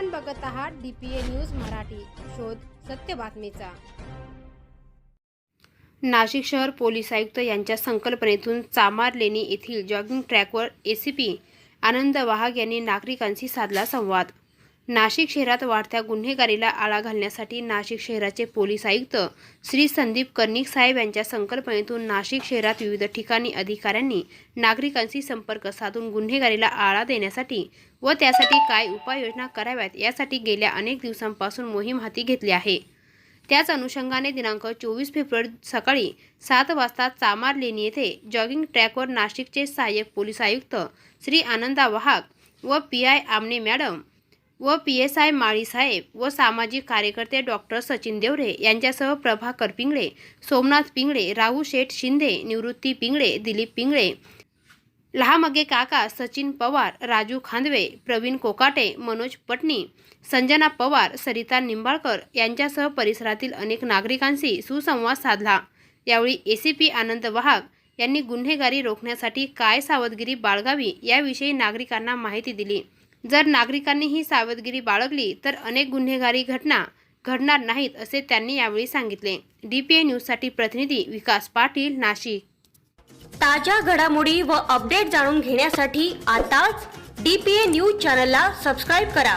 आपण बघत आहात DPA न्यूज मराठी, शोध सत्य बातमीचा। नाशिक शहर पोलीस आयुक्त यांच्या संकल्पनेतून चामारलेणी येथील जॉगिंग ट्रॅकवर ACP आनंद वाहक यांनी नागरिकांशी साधला संवाद। नाशिक शहरात वाढत्या गुन्हेगारीला आळा घालण्यासाठी नाशिक शहराचे पोलीस आयुक्त श्री संदीप कर्णिक साहेब यांच्या संकल्पनेतून नाशिक शहरात विविध ठिकाणी अधिकाऱ्यांनी नागरिकांशी संपर्क साधून गुन्हेगारीला आळा देण्यासाठी व त्यासाठी काय उपाययोजना कराव्यात यासाठी गेल्या अनेक दिवसांपासून मोहीम हाती घेतली आहे। त्याच अनुषंगाने दिनांक 24 फेब्रुवारी सकाळी 7 वाजता चामारलेणी येथे जॉगिंग ट्रॅकवर नाशिकचे सहाय्यक पोलीस आयुक्त श्री आनंदा वाहक व PI आमने मॅडम व PSI माळी साहेब व सामाजिक कार्यकर्ते डॉक्टर सचिन देवरे यांच्यासह प्रभाकर पिंगळे, सोमनाथ पिंगळे, राहू शेठ शिंदे, निवृत्ती पिंगळे, दिलीप पिंगळे, लहामगे काका, सचिन पवार, राजू खांदवे, प्रवीण कोकाटे, मनोज पटनी, संजना पवार, सरिता निंबाळकर यांच्यासह परिसरातील अनेक नागरिकांशी सुसंवाद साधला। यावेळी ACP आनंद वाहक यांनी गुन्हेगारी रोखण्यासाठी काय सावधगिरी बाळगावी याविषयी नागरिकांना माहिती दिली। जर नागरिकांनी ही सावधगिरी बाळगली तर अनेक गुन्हेगारी घटना घडणार नाहीत असे त्यांनी यावेळी सांगितले। DPA न्यूजसाठी प्रतिनिधी विकास पाटील, नाशिक। ताज्या घडामोडी व अपडेट जाणून घेण्यासाठी आताच DPA न्यूज चॅनलला सबस्क्राइब करा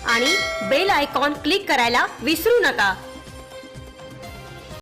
आणि बेल आयकॉन क्लिक करायला विसरू नका।